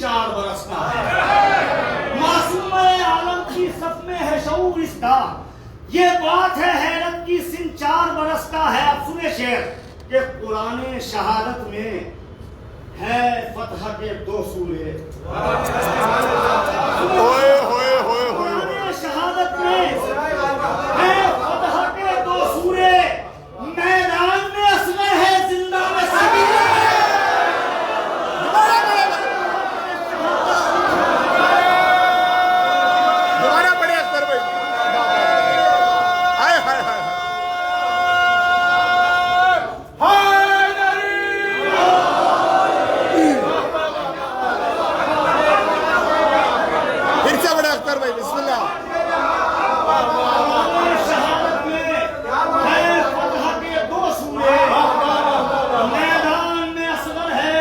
4 बरस का है। मासूम आलम की सफ में है शऊर इसका, ये बात है हैरत की सिन 4 बरस का है। अब सुने शेर कि कुरान शहादत में है फतह के 2 सूरे। कुरान शहादत में है फतह के 2 सूरे, मैदान में असगर है जिंदा में सगीर है। दोबारा पढ़े अख्तर भाई। हाय हाय हाय फिर से पढ़े अख्तर भाई, बिस्मिल्लाह। शहादत में है फतह के 2 सूरे, मैदान में असगर है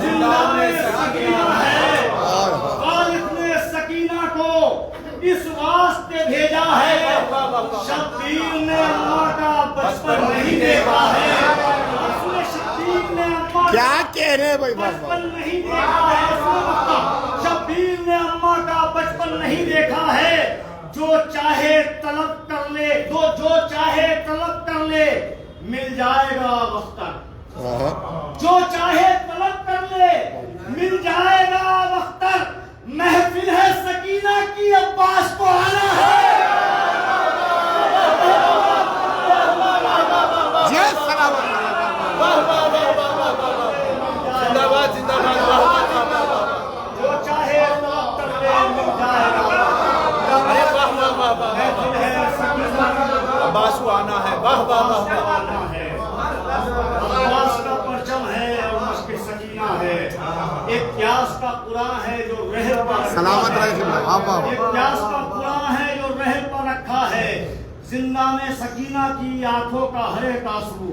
जिंदा में सकीना है। खालिक ने सकीना को इस वास्ते भेजा है, शब्बीर ने अम्मा का बचपन नहीं देखा है। शब्बीर ने अम्मा क्या कह रहे हैं भाई? बचपन नहीं देखा है। शब्बीर ने अम्मा का बचपन नहीं देखा है। जो चाहे तलब कर ले, जो चाहे तलब कर ले, मिल जाएगा वक्तर। जो चाहे तलब कर ले, मिल जाएगा वक्तर। महफिल है सकीना की, अब्बास को आना है। जिंदाबाद जिंदाबाद। जो चाहे तलब कर ले, मिल जाएगा। अरे वाह वाह वाह वाह। महफिल है सकीना की, अब्बास को आना है। वाह वाह वाह वाह। आना है। अब्बास का परचम है और मश्क सकीना है। एक प्यास का कुरान है जो रहल पर सलामत रहे। एक प्यास का कुरान है जो रहल पर रखा है। जिंदा में सकीना की आंखों का हर एक आंसू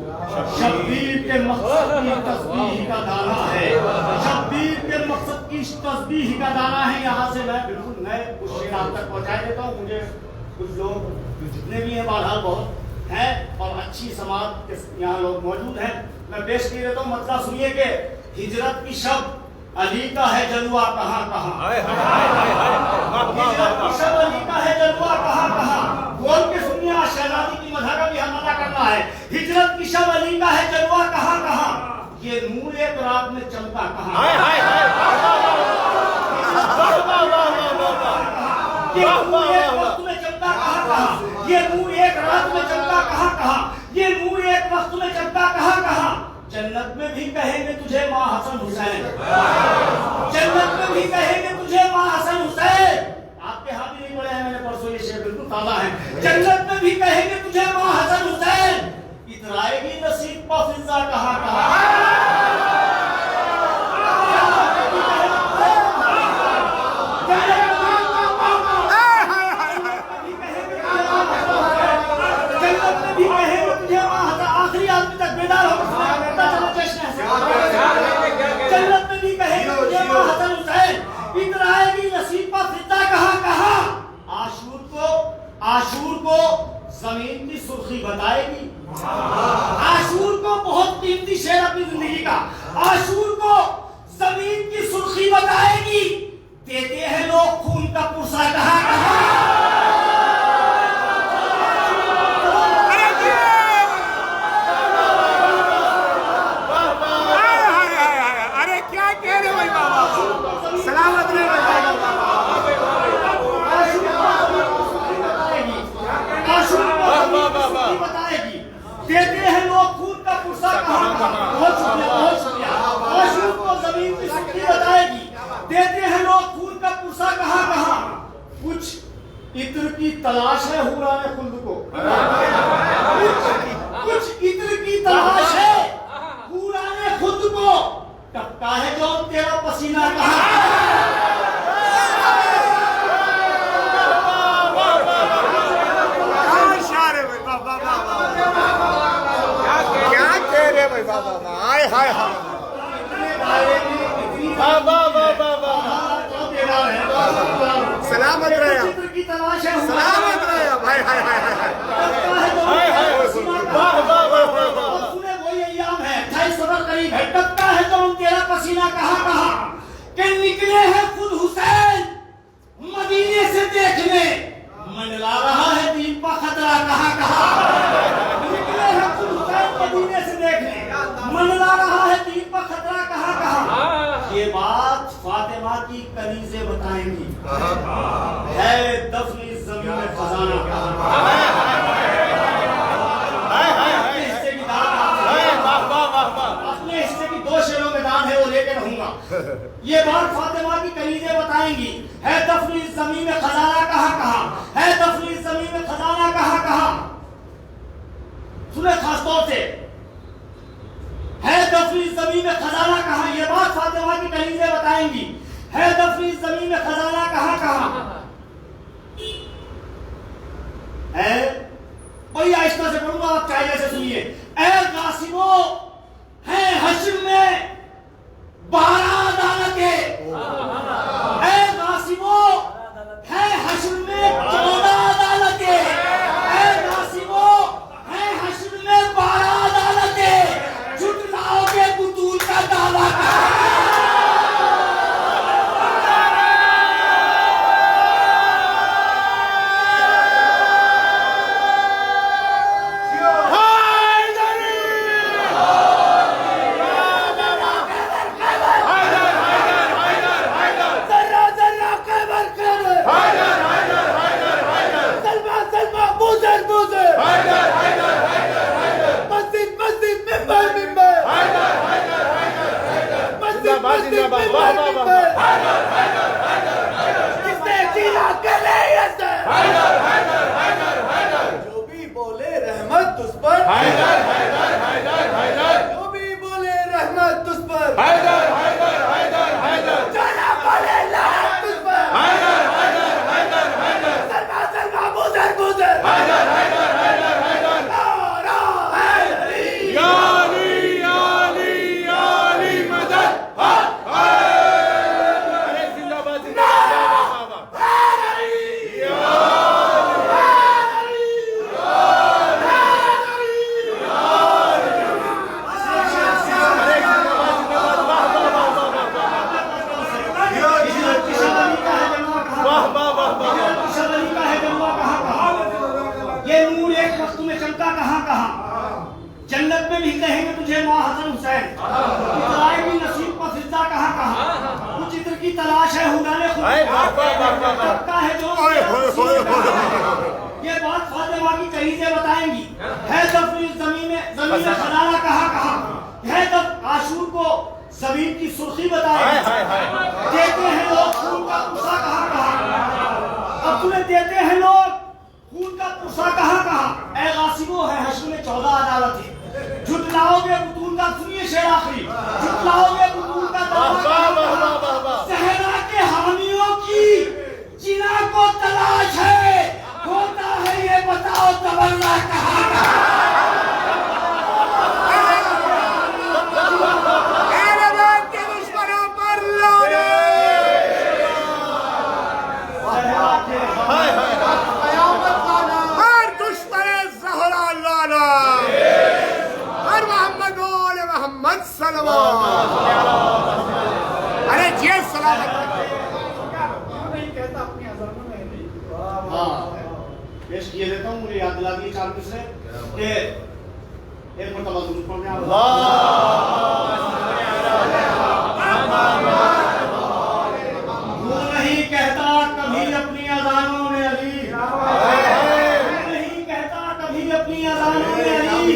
शब्बीर के मकसद की तस्बीह का दाना है। शब्बीर के मकसद की तस्बीह का दाना है। यहाँ से मैं बिल्कुल नए कुछ शेर आप तक पहुँचा देता हूँ। मुझे कुछ लोग जितने भी हैं बहरहाल बहुत हैं और अच्छी समाज के यहाँ लोग मौजूद हैं, मैं पेश कर देता हूँ। मतलब सुनिए कि हिजरत की शब अली का है जलवा कहाँ कहाँ। हिजरत की शब अली का है जलवा कहाँ कहाँ। बोल के सुनिए, आज शहजादी की मधा का भी हम मना करना है। हिजरत की शब अली का है जलवा कहाँ कहाँ, ये नूर एक रात में चमका कहाँ। ये नूर एक वक्त में चमका कहाँ कहाँ। ये नूर एक रात में चमका कहाँ कहाँ। ये नूर एक वक्त में चमका कहाँ कहाँ। जन्नत में भी कहेंगे तुझे माँ हसन हुसैन। जन्नत में भी कहेंगे तुझे माँ हसन हुसैन। आपके हाथ भी नहीं पड़े हैं, मैंने परसों ये शेर बिल्कुल ताजा है। जन्नत में भी कहेंगे तुझे माँ हसन हुसैन। इतराएगी नसीब पर फिजा कहाँ कहाँ। आखिरी आदमी तक बेदार होकर जन्नत में भी कहेंगे तुझे माँ हसन हुसैन। इतराएगी नसीब पर फिजा कहाँ कहाँ। आशूर को जमीन की सुर्खी बताएगी। आशूर को बहुत कीमती शेर अपनी जिंदगी का। आशूर को जमीन की सुर्खी बताएगी। देते हैं लोग खून का पुरसा कहाँ कहाँ। अरे क्या कह रहे भाई बाबा? सलामत रहे भाई। बताएगी। देते हैं लोग खून का पुरसा कहाँ कहाँ। बहुत शुक्रिया बहुत शुक्रिया। आशूर को जमीन की सुर्खी बताएगी। देते हैं लोग खून का पुरसा कहाँ कहाँ। कुछ इत्र की तलाश है हुराने खुल्द को। कुछ इत्र की तलाश है हुराने खुद को। टपका है जो तेरा पसीना कहाँ। क्या कह रहे भाई बाबा? हाय हाय हाय। सलामत रहे, सलामत रहे भाई। हाय हाय हाय। सुने वही अय्याम है, 28 सदर करीब है। टपका है जो तेरा पसीना कहाँ कहाँ। कि निकले हैं खुद हुसैन मदीने से देखने, मंडला रहा है दीन पर खतरा कहाँ कहाँ। निकले हैं खुद हुसैन मदीने से देखने, मंडला रहा है दीन पर खतरा कहाँ कहाँ। ये बात फातिमा की कनीज़े बताएंगी, है दफनी ज़मीन में खजाना कहाँ। अपने हिस्से की 2 शेरों में दान है, वो लेकर रहूंगा। ये बात फातिमा की कनीज़े बताएंगी, है दफनी ज़मीन में खजाना कहाँ कहाँ, है दफनी ज़मीन में खजाना कहाँ कहाँ। सुने खास तौर से, है दफनी ज़मीन में खजाना कहाँ, ये बात फातिमा की कनीज़े बताएंगी, है दफनी ज़मीन में खजाना कहाँ कहाँ है। और ये आहिस्ता से पढ़ूंगा, आप चाहिए से सुनिए। ऐ गासिमो है हश्र में 12 अदालतें, ऐ गासिमो है हश्र में 14 अदालतें, ऐ गासिमो है हश्र में 12 अदालतें, झुटलाओगे बुतूल का दावा जो भी बोले रहमत तुझ पर, जो भी बोले रहमत तुझ पर, जाना बोले लानत तुझ पर, सलमा सलमा बुजर बुजर, जन्नत में भी कहेंगे तुझे माँ हसन हुसैन, इतराए भी नसीब का फिजा कहाँ कहाँ। कुछ चित्र की तलाश है हुदाने खुद का है जो। ये बात फातिमा की कनीज़े बताएंगी, है दफनी ज़मीन में खजाना कहाँ कहाँ, है तब आशूर को ज़मीन की सुर्खी बताएंगे, देते हैं लोग खून का पुसा कहाँ कहाँ। अब तुम्हें देते हैं लोग खून का पुसा कहाँ कहाँ। ऐ गासिबो है हश्र में 14 अदालतें, झुटलाओगे बुतूल का, सुनिए शेर आखिरी, झुटलाओगे बुतूल का दावा। सहरा के हामियों की जिना को तलाश है, होता है ये बताओ तवल्ला कहाँ अरे जी सलामत। हाँ पेश किए देता हूँ, मुझे याद दिला दी 4 मिसरे कि एक मरतबा दुरूद पढ़ने आओ। वो नहीं कहता कभी अपनी अज़ानों में अली, नहीं कहता कभी अपनी अज़ानों में अली,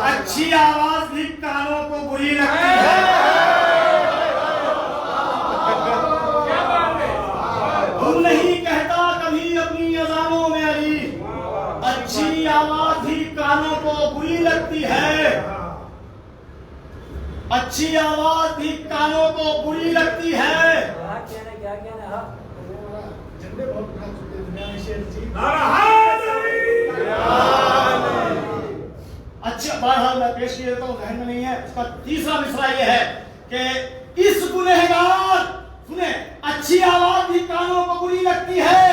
अच्छी आवाज भी कानों को बुरी लगती है। वो नहीं कहता कभी अपनी अज़ानों में अली, अच्छी आवाज भी कानों को बुरी लगती है, अच्छी आवाज भी कानों को बुरी लगती है। अच्छा बहरहाल मैं पेश किया देता हूँ, ज़हन में नहीं है। इसका तीसरा मिसरा ये है कि इस गुनहगार, सुने, अच्छी आवाज भी कानों को बुरी लगती है,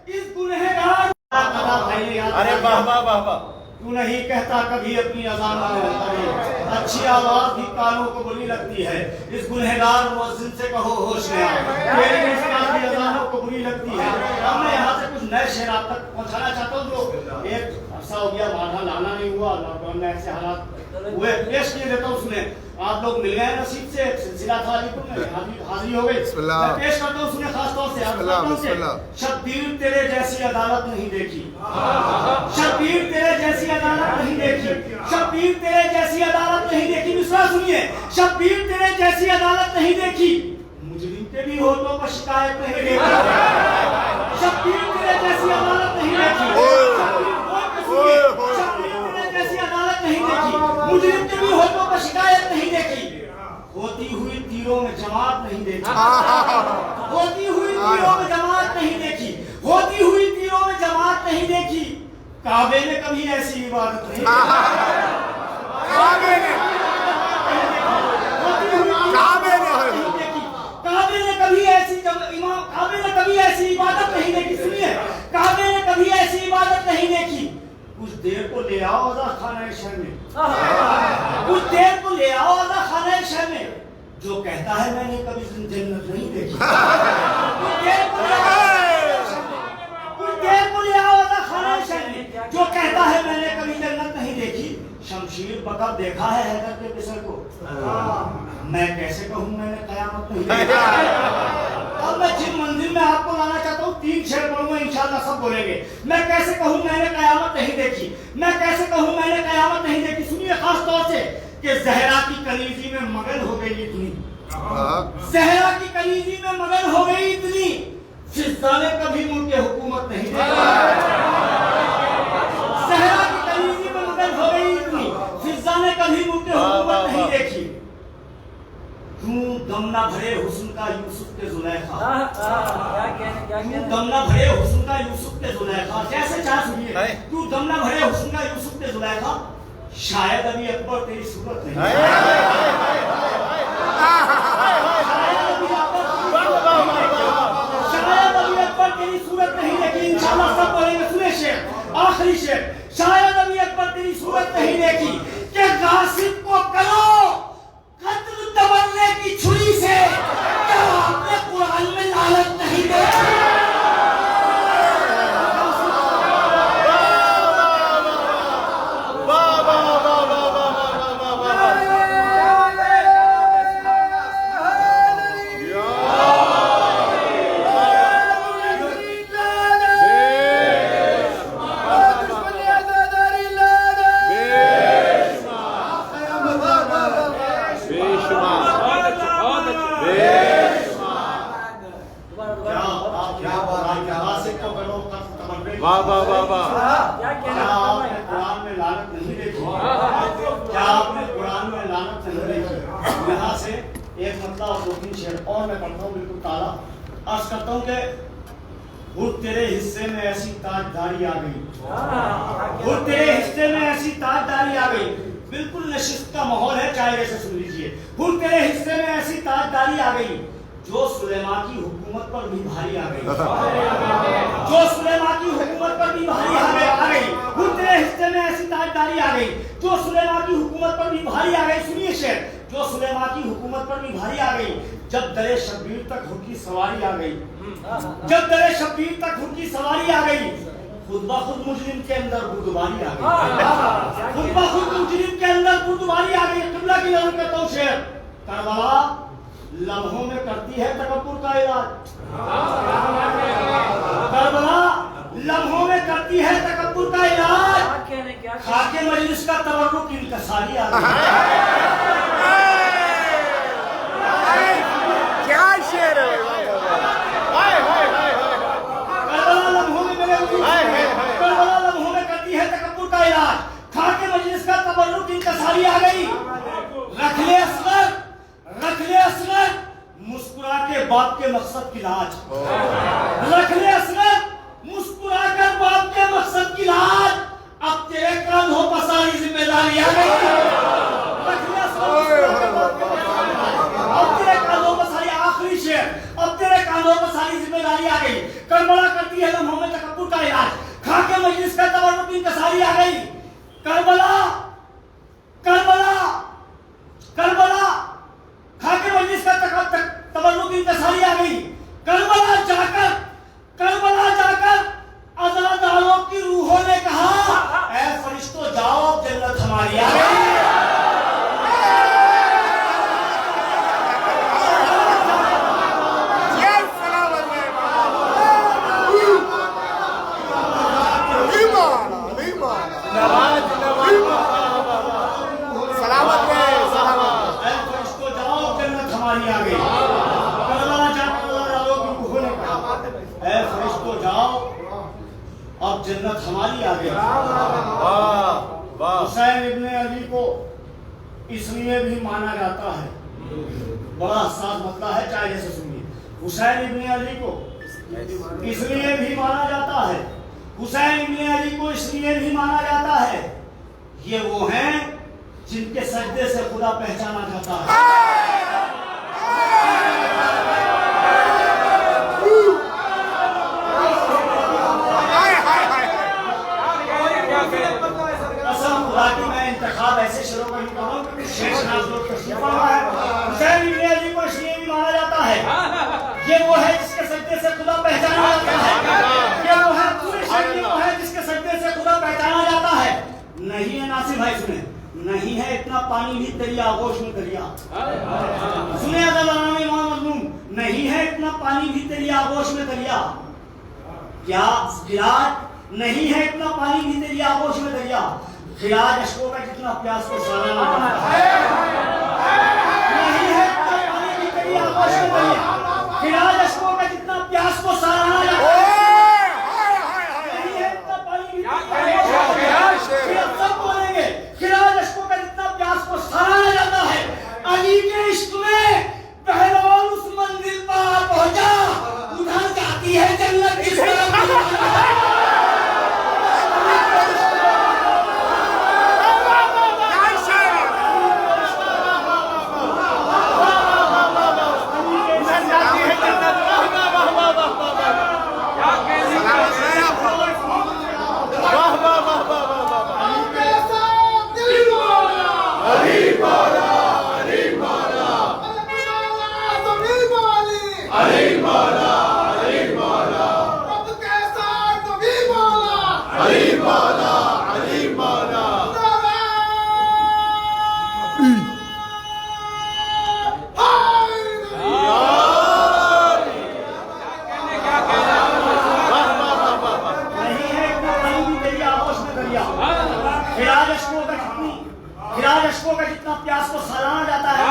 इस गुनहगार। अरे वाह वाह वाह वाह, तू नहीं कहता कभी अपनी अज़ानों में अल्लाह, अच्छी आवाज भी कानों को बुरी लगती है। इस गुनहगार मुअज्जिन से कहो होश में आ, तेरी मुस्कान भी अज़ानों को बुरी लगती है। अब मैं यहाँ से कुछ नए शेर आप तक पहुँचाना चाहता हूँ। जो एक अरसा हो गया बाधा लाना नहीं हुआ, लॉकडाउन में ऐसे हालात हुए, पेश किए देता हूँ। उसमें आप लोग मिल गए नसीब से, एक सिलसिला था अलीपुर में, हाजिरी हो गई। मैं पेश करता हूँ उसमें खास तौर से शब्बीर तेरे जैसी अदालत नहीं देखी, शब्बीर तेरे जैसी अदालत नहीं देखी, शब्बीर तेरे जैसी अदालत नहीं देखी। दूसरा सुनिए, शब्बीर तेरे जैसी अदालत नहीं देखी, मुजरिम के भी होठों पर शिकायत नहीं देखी। शब्बीर तेरे जैसी अदालत नहीं देखी, नहीं देखी, मुजरिम के भी होठों पर शिकायत नहीं देखी। होती हुई तीरों में जमात नहीं देखी, होती हुई तीरों में जमात नहीं देखी, होती हुई तीरों में जमात नहीं देखी। काबे ने कभी ऐसी इबादत नहीं काबे ने कभी ऐसी इबादत नहीं देखी। सुनिए, काबे ने कभी ऐसी इबादत नहीं देखी। कुछ देर को ले आओ आजा खाना शहर में, कुछ देर को ले आओ आजा खाना शहर में, जो कहता है मैंने कभी जन्नत नहीं देखी। कुछ देर को ले आओ आजा खाना शहर में, जो कहता है मैंने कभी जन्नत नहीं देखी। शमशीर बकब देखा है हैदर के पिसर को, मैं कैसे कहूँ मैंने कयामत नहीं देखी। अब मैं जिन मंजिल में आपको लाना चाहता हूँ, 3 शेर पढ़ूंगा, इंशाल्लाह सब बोलेंगे। मैं कैसे कहूँ मैंने कयामत नहीं देखी, मैं कैसे कहूँ मैंने कयामत नहीं देखी। सुनिए खास तौर से कि जहरा की कलीजी में मगन हो गई इतनी, जहरा की कलीजी में मगन हो गई इतनी, फिज़्ज़ा ने कभी मुल्क हुकूमत नहीं देखी। जहरा की कलीजी में मगन हो गई इतनी, फिज़्ज़ा ने कभी मुल्क हुकूमत नहीं देखी। क्यों दम न भरे हुस्न का यूसुफ के जुलेखा, क्यों दम न भरे हुस्न का यूसुफ के जुलेखा, जैसे चाह सुनिए, क्यों दम न भरे हुस्न का यूसुफ के जुलेखा, शायद अभी अकबर तेरी सूरत नहीं, शायद अभी अकबर तेरी सूरत नहीं देखी। इंशाल्लाह सब बोलेंगे। सुने शेर, आखिरी शेर, शायद अभी अकबर तेरी सूरत नहीं देखी कि गासिब को करो कत्ल तबन्ने की छुरी से, क्या आपने कुरान में लानत नहीं देखी? वाह वाह वाह वाह, क्या आपने कुरान में लानत नहीं देखी? क्या आपने कुरान में लानत नहीं देखी? यहाँ से एक मतलब और 2-3 शेर और मैं पढ़ता हूँ बिल्कुल ताला। अर्ज करता हूँ कि हुर तेरे हिस्से में ऐसी ताजदारी आ गई, हुर तेरे हिस्से में ऐसी ताजदारी आ गई। बिल्कुल नशिस्त का माहौल है, चाहे ऐसे सुन लीजिए। हुर तेरे हिस्से में ऐसी ताजदारी आ गई, जो सुलेमान की हुकूमत पर भी भारी आ गई, जो सुलेमान की हुकूमत पर भी भारी आ गई। हुर तेरे हिस्से में ऐसी ताजदारी आ गई, जो सुलेमान की हुकूमत पर भी भारी आ गई। सुनिए शेर, जो सुलेमान की हुकूमत पर भी भारी आ गई, जब दरे शब्बीर तक हुर की सवारी आ गई, जब दरे शब्बीर तक हुर की सवारी आ गई, खुद ब खुद मुजरिम के अंदर बुर्दबारी आ गई, खुद ब खुद मुजरिम के अंदर बुर्दबारी आ गई। किबला की नजर करता हूँ शेर, करबला लम्हों में करती है तकब्बुर का इलाज, करबला लम्हों में करती है तकब्बुर का इलाज, खाके मजलिस का तबर्रुक इंकसारी आ गई। क्या शेर है, करबला लम्हों में करबला लम्हों में करती है तकब्बुर का इलाज, खाके मजलिस का तबर्रुक इंकसारी आ गई। रख ले असगर मुस्कुरा के बाप के मकसद की लाज, रख ले असगर मुस्कुरा कर बाप के मकसद की लाज, अब तेरे कांधों पर सारी जिम्मेदारी आ गई। रख ले असगर अब तेरे कांधों पर सारी, आखिरी शेर, अब तेरे कांधों पर सारी जिम्मेदारी आ गई। करबला करती है लम्हों में तकब्बुर का इलाज, खाके मजलिस का तबर्रुक इंकसारी आ गई। तबर्रुक इंतसारी आ गई। करबला जाकर अज़ादारों की रूहों ने कहा, ऐ फरिश्तों जाओ, जन्नत हमारी आ गई। सलामत रहे, सलामत। ऐ फरिश्तों जाओ, जन्नत हमारी आ गई। करबला जाकर अज़ादारों की रूहों ने कहा, ऐ फरिश्तों जाओ, अब जन्नत हमारी आ गई। हुसैन इब्ने अली को इसलिए भी माना जाता है, बड़ा हसास मसला है, चाहिए से सुनिए। हुसैन इब्ने अली को इसलिए भी माना जाता है, हुसैन इब्ने अली को इसलिए भी माना जाता है, ये वो हैं जिनके सजदे से खुदा पहचाना जाता है। कसम खुदा की मैं इंतखाब ऐसे शुरू नहीं करूं क्योंकि शेष नाज लोग तशरीफ फरमा है। हुसैन इब्ने अली को इसलिए भी माना जाता है, ये वो है जिसके सजदे से खुदा पहचाना जाता है, ये वो है पूरे शरीर वो है जिसके सजदे से खुदा पहचाना जाता है। नहीं है नासिर भाई, सुने, नहीं है इतना पानी भी दरिया, आगोश में दरिया। सुने अज़ादारान इमाम मज़लूम, नहीं है इतना पानी भी दरिया, आगोश में दरिया। क्या विराट नहीं है इतना पानी भी तेरी आगोश में दरिया, खिराज अशकों का जितना प्यास को सारा नहीं है इतना पानी भी तेरी आगोश में दरिया, खिराज अशकों का जितना प्यास को सारा नहीं है इतना पानी भी सब बोलेंगे, खिराज अशकों का जितना प्यास को सराहा जाता है। अली के इश्क में पहलवान उस मंजिल पर पहुंचा, उधर जाती है जन्नत किस तरफ। खिराज अशकों का जितना प्यास को सराहा जाता है,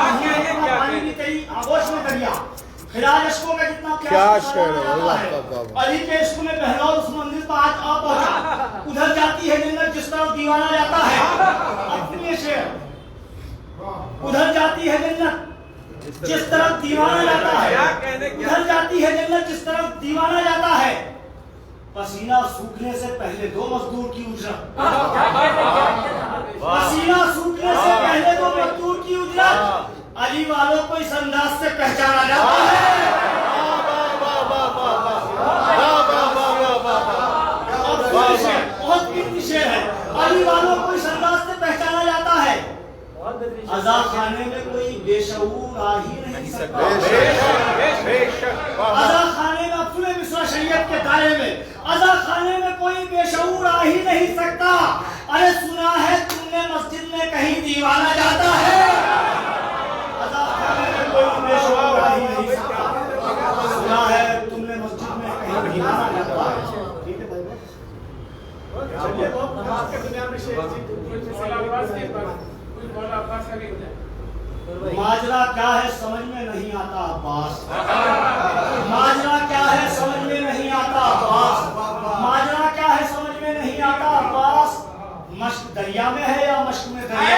पानी भी तेरी आगोश में दरिया, खिराज अशकों का जितना प्यास को सराहा जाता है। अली के इश्क में बहलौल उस मंजिल पर आज आ पहुंचा, उधर जाती है जन्नत जिस तरफ दीवाना जाता है। अपने शेर, उधर जाती है जन्नत जिस तरफ दीवाना जाता है, उधर जाती है जन्नत जिस तरफ दीवाना जाता है। पसीना सूखने से पहले 2 मजदूर की उजरत, पसीना सूखने से पहले 2 मजदूर की उजरत, अली वालों को इस अंदाज से पहचाना जाता है। बहुत कीमती शेर है, अली वालों को इस अंदाज से पहचाना जाता है। अज़ा खाने में कोई बेशऊर आ ही नहीं सकता, अज़ा खाने में अपने मिस्र शरीयत के दायरे में अज़ा खाने में कोई बेशऊर आ ही नहीं सकता। अरे सुना है तुमने मस्जिद में कहीं दीवाना जाता है, अज़ा खाने में कोई बेशऊर आ ही नहीं सकता। सुना है तुमने मस्जिद में कहीं दीवाना जाता है। ठीक है भाई, चलिए तो नमाज के दुनिया में शेर जी माजरा क्या है समझ में नहीं आता अब्बास, माजरा क्या है समझ में नहीं आता अब्बास, माजरा क्या है समझ में नहीं आता अब्बास। मश्क दरिया में है या मश्क में दरिया है?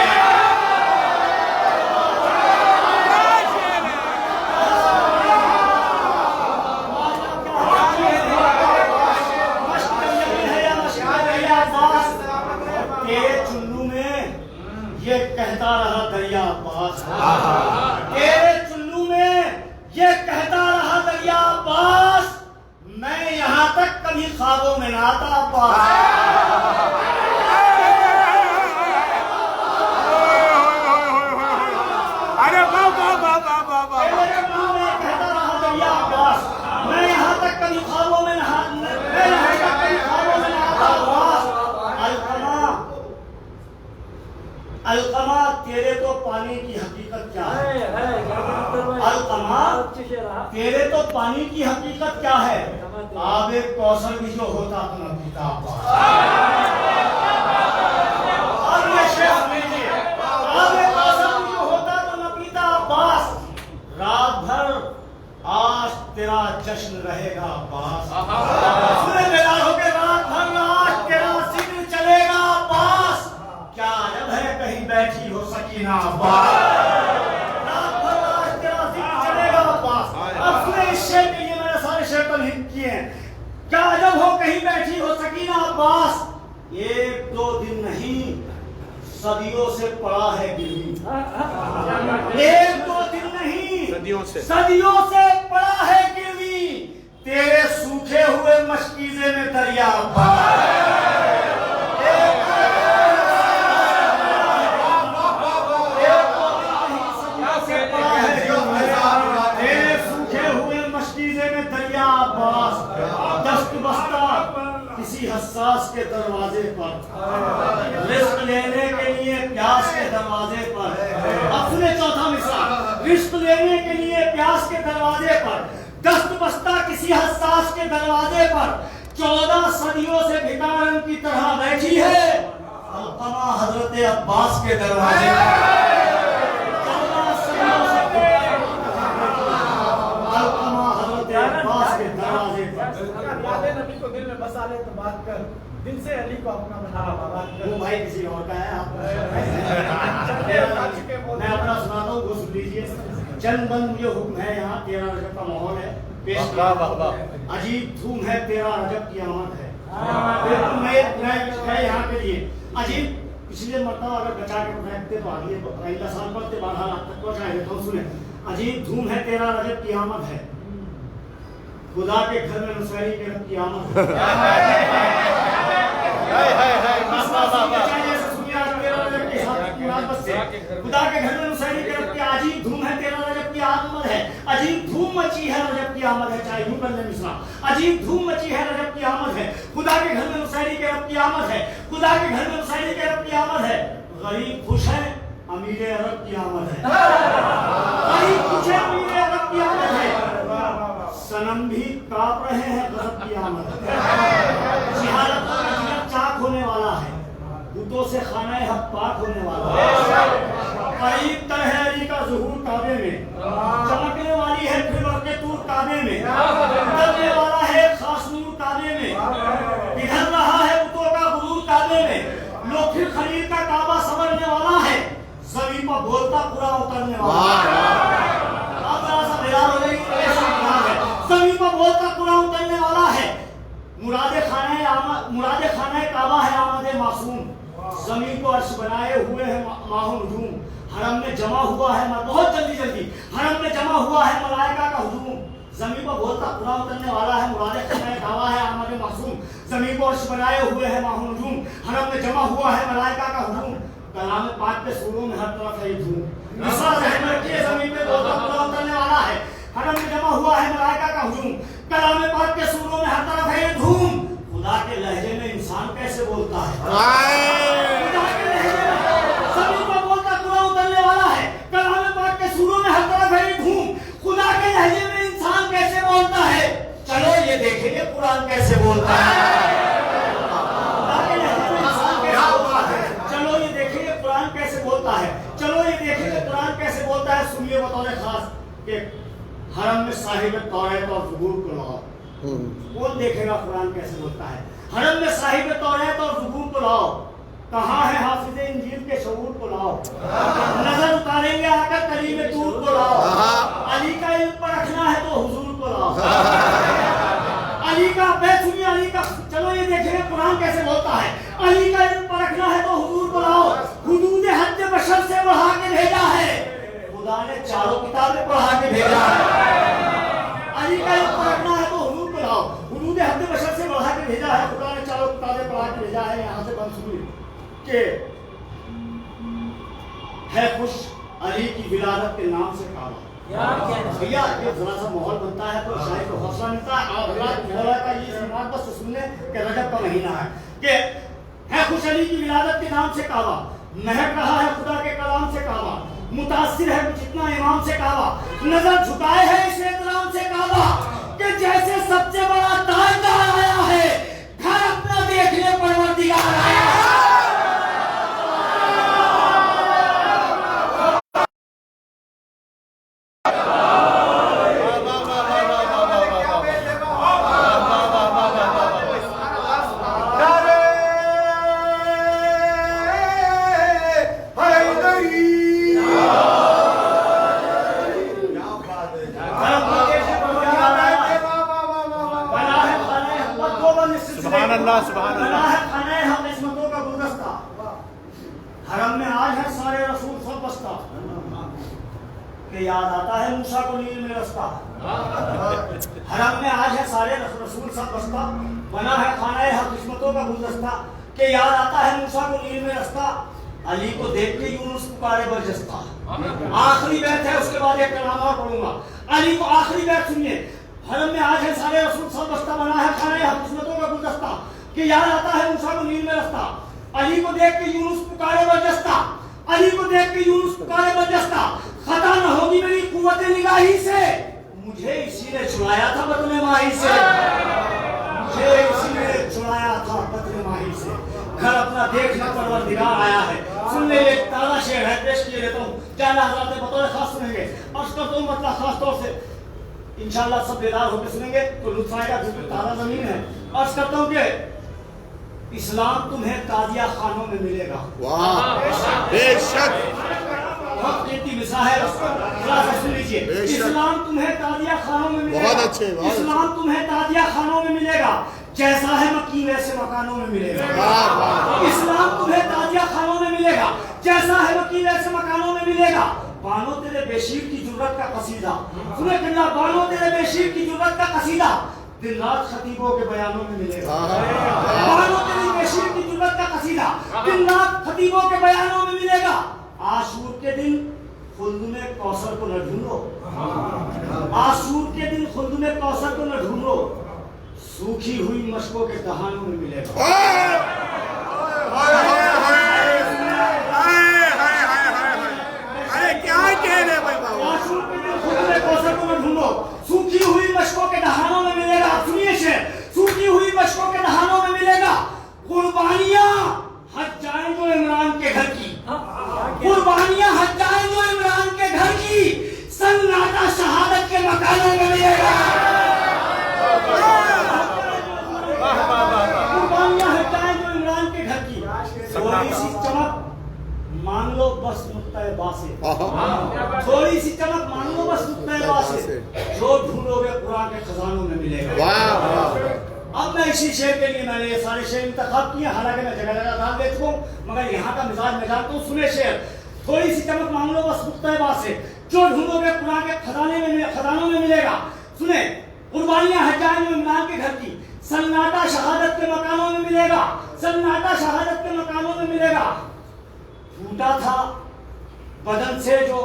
ये कहता रहा दरिया अब्बास, तेरे चुल्लू में ये कहता रहा दरिया अब्बास, मैं यहाँ तक कभी ख्वाबों में ना आता अब्बास। अरे वाह वाह वाह वाह वाह वाह। तेरे मुंह में कहता अलकमा, तेरे तो पानी की हकीकत क्या है? आबे कौसर भी जो होता तो न पीता। अब ये शेर सुनिए, आबे कौसर भी जो होता तो न पीता अब्बास। रात भर आज तेरा जश्न रहेगा अब्बास। सुने बेदार हो के, रात भर आज तेरा जिक्र चलेगा अब्बास। क्या अजब है कहीं बैठी हो सकीना अब्बास। रात भर आज तेरा जिक्र चलेगा अब्बास। अब सुने इस शेर के लिए मैंने सारे शेर तमहीद किए हैं। क्या अजब हो कहीं बैठी हो सकीना अब्बास। एक दो दिन नहीं सदियों से पड़ा है गिरवी। एक दो दिन नहीं सदियों से पड़ा है गिरवी। तेरे सूखे हुए मशकीजे में दरिया तेरे सूखे हुए मशकीजे में दरिया अब्बास। दस्त बस्ता किसी हसास के दरवाजे पर, रिस्क लेने के लिए प्यास के दरवाजे पर। अब सुने चौथा मिसरा, रिस्क लेने के लिए प्यास के दरवाजे पर, दस्त बस्ता किसी हसास के दरवाजे पर। 14 सदियों से भिखारन की तरह बैठी है अलकमा हजरत अब्बास के दरवाजे पर। 14 सदियों से अलकमा हजरत अब्बास के दरवाजे पर। नबी को दिल में बसा ले तो बात कर, दिल से अली को अपना बना बात कर। वो भाई किसी और का है, आप मैं अपना सुनाता हूँ, वो सुन लीजिए। चंद बंद मुझे हुक्म है, यहाँ 13 रजब का माहौल है, पेश अजीब धूम है, 13 रजब की आमद है। बिल्कुल मैं यहाँ के लिए अजीब पिछले मरतबा अगर बचा के रखते तो आगे 10 साल पढ़ते 12 लाख तक पहुँचाए तो सुने। अजीब धूम है, 13 रजब की आमद है, खुदा के घर में मुसहरी के रब की आमद है। खुदा के घर में मुसहरी के रब की अजीब धूम है, 13 रजब की आमद है। अजीब धूम मची है, रजब की आमद है, चाहे यूं कर ले मिसरा। अजीब धूम मची है, रजब की आमद है, खुदा के घर में मुसहरी के रब की आमद है। खुदा के घर में मुसहरी के रब की आमद है। गरीब खुश है, अमीर अरब की आमद है। गरीब खुश है, अमीर अरब की आमद है। सनम भी कांप रहे हैं, गजब की आमद है। जिहालत का नजर चाक होने वाला है, बुतों से खाना हक पाक होने वाला है। करीब तर है अली का ज़ुहूर काबे में, चमकने वाली है फिर वक़्त तूर काबे में, उतरने वाला है खास नूर काबे में, बिखर रहा है बुतों का गुरूर काबे में। लो फिर खलील का काबा संवरने वाला है, ज़मीन पर बोलता पूरा उतरने वाला है। आप जरा सा बेदार हो जाइए, ज़मीन पर बोलता पूरा उतरने वाला है। मुरादे खाना काबा है आमद मासूम। ज़मीन को अर्श बनाए हुए है माहो नजूम। हरम में जमा हुआ है, बहुत जल्दी हरम में जमा हुआ है मलाइका का हुजूम। ज़मीन पर बोलता पूरा उतरने वाला है, मुरादे खाना काबा है आमद मासूम। ज़मीन को अर्श बनाए हुए है माहो नजूम, हरम में जमा हुआ है मलाइका का हुजूम। कलाम पाक के सूरों में हर तरफ है धूम। मिसाल रहमत की ज़मीन पे बोलता पूरा उतरने वाला है, हरम में जमा हुआ है मलाइका का हुजूम। कलाम पाक के सूरों में हर तरफ है धूम। खुदा के लहजे में इंसान कैसे बोलता है? खुदा के लहजे में ज़मीन पर बोलता पूरा उतरने वाला है, कलाम पाक के सूरों में हर तरफ है धूम। खुदा के लहजे में इंसान कैसे बोलता है? चलो ये देखेंगे कुरान कैसे बोलता है। खुदा के लहजे में इंसान कैसे बोलता है? चलो ये देखेंगे कुरान कैसे बोलता है। चलो ये देखेंगे कुरान कैसे बोलता है। सुनिए बतौर खास के हरम में साहिब तौरात और ज़बूर को लाओ। कौन देखेगा कुरान कैसे बोलता है? हरम में साहिब तौरात और ज़बूर को लाओ। कहाँ है हाफिज़ इंजील के शऊर को लाओ। नजर उतारेंगे आकर कलीम तूर को लाओ। अली का इल्म पर रखना है तो हुजूर को लाओ। अली का बैत सुनिए, अली का चलो ये देखेंगे कुरान कैसे बोलता है। अली का इल्म पर रखना है तो हुजूर को लाओ। हुदूद हद बशर से बढ़ा के भेजा है, खुदा ने चारों किताबें पढ़ा के भेजा है। अली का इल्म रखना है तो हुजूर को लाओ। हुदूद हद बशर से बढ़ा के भेजा है, खुदा ने चारों किताबें पढ़ा के भेजा है। यहाँ से बंद सुनिए कि है खुश अली की विलादत के नाम से काबा। भैया ये थोड़ा सा माहौल बनता है तो शायद को हौसला मिलता है। आप मौला का ये समाज बस सुनने कि रजब का महीना है कि है खुश अली की विलादत के नाम से काबा। महक रहा है खुदा के कलाम से काबा। मुतासिर है जितना इमाम से काबा, नजर झुकाए है इस एहतराम से काबा कि जैसे सबसे बड़ा ताजदार आया है, घर अपना देखने परवरदिगार आया है। सुभान अल्लाह, सुभान अल्लाह। खाने हम किस्मतों का गुलदस्ता, हरम में आज है सारे रसूल सब बस्ता के याद आता है मूसा को नील में रास्ता। हरम में आज है सारे रसूल सब बस्ता, बना है खाना हर किस्मतों का गुलदस्ता के याद आता है मूसा को नील में रास्ता। अली को देख के यूनुस पुकारे बरजस्ता। आखिरी बैत है, उसके बाद एक कलाम और पढ़ूंगा। अली को आखिरी बैत सुनिए। हरम में आज है सारे रसूल सब बस्ता, बना है खाने हर किस्मतों का गुलदस्ता कि याद आता है मूसा को नील में रास्ता। अली को देख के यूनुस पुकारे बरजस्ता, अली को देख के यूनुस पुकारे बरजस्ता। खता न होगी मेरी कुव्वत निगाही से, मुझे इसी ने छुड़ाया था बदले माही से, मुझे इसी ने छुड़ाया था बदले माही से। घर अपना देखना परवरदिगार आया है। सुनने एक ताज़ा शेर है, पेश किए रहता हूँ, जाना हज़रात बतौर खास सुनेंगे। अर्ज़ करता हूँ मतलब खास तौर से इंशाअल्लाह सब बेदार होकर सुनेंगे तो लुत्फ़ आएगा, क्योंकि ताज़ा ज़मीन है। अर्ज़ करता हूँ कि इस्लाम तुम्हें ताजिया खानों में मिलेगा। वाह, बेशक बहुत कीमती मिसाल है, सुन लीजिए। इस्लाम तुम्हें ताजिया खानों में मिलेगा। बहुत अच्छे, बहुत इस्लाम तुम्हें ताजिया खानों में मिलेगा, जैसा है मक्की वैसे मकानों में मिलेगा। इस्लाम तुम्हें ताजिया खानों में मिलेगा, जैसा है मक्की वैसे मकानों में मिलेगा। बानो तेरे बेशीर की जुर्रत का कसीदा, सुने किल्ला, बानो तेरे बेशीर की जुर्रत का कसीदा दिन रात खतीबों के बयानों में मिलेगा। बानो तेरे बेशीर की जुर्रत का कसीदा दिन रात खतीबों के बयानों में मिलेगा। आशूर के दिन खुल्द में कौसर को न ढूंढो, आशूर के दिन खुल्द में कौसर को न ढूंढो, सूखी हुई मशकों के दहानों में मिलेगा। अरे क्या कह रहे भाई बाबू। आशूर के दिन खुल्द में कौसर को न ढूंढो, सूखी हुई मशकों के दहानों में मिलेगा। सुनिए शेर, सूखी हुई मशकों के दहानों में मिलेगा। कुर्बानियां हज जाएं जो इमरान के घर की, कुर्बानियां हज जाएं जो इमरान के घर की, सन्नाटा शहादत के मकानों में मिलेगा। कुर्बानियां हज जाएं जो इमरान के घर की, थोड़ी सी चमक मान लो बस नुक्ता बा से, थोड़ी सी चमक मान लो बस नुक्ता बा से, जो ढूंढोगे कुरान के खजानों में मिलेगा। अब मैं इसी शेर के लिए मैंने ये सारे शेर इंतखाब किए, हालांकि मैं जगह जगह दाल दे चुका हूँ, मगर यहाँ का मिजाज मैं जानता हूँ। सुने शेर, थोड़ी सी चमक मान लो बस मुक्तबा से, जो ढूंढोगे कुरान के खजानों में मिलेगा। सुने, कुर्बानियां हज जाएं जो इमरान के घर की, सन्नाटा शहादत के मकानों में मिलेगा, सन्नाटा शहादत के मकानों में मिलेगा। फूटा था बदन से जो,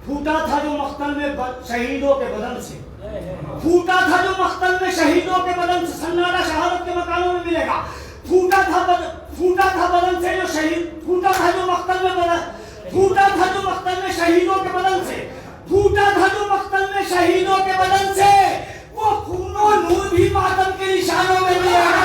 फूटा था जो मख्तल में शहीदों के बदन से, फूटा था जो मख्तल में शहीदों के बदन से, सन्नाटा शहादत के मकानों में मिलेगा। फूटा था बदन से जो शहीद, फूटा था जो मख्तल में बदन, फूटा था जो मख्तल में शहीदों के बदन से, फूटा था जो मख्तल में शहीदों के बदन से, वो खून और नूर भी मातम के निशानों में मिलेगा।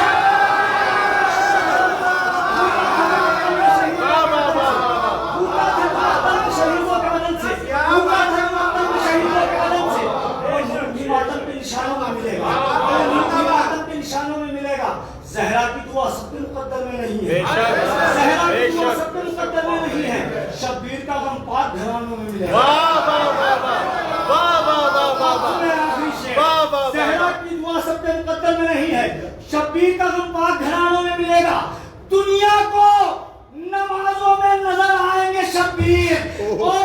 ज़हरा की दुआ सबके मुकद्दर में नहीं है, ज़हरा की दुआ सबके मुकद्दर में नहीं है, शब्बीर का गम पाक घरानों में मिलेगा। ज़हरा की दुआ सबके मुकद्दर में नहीं है, शब्बीर का गम पाक घरानों में मिलेगा। दुनिया को नमाजों में नजर आएंगे शब्बीर, और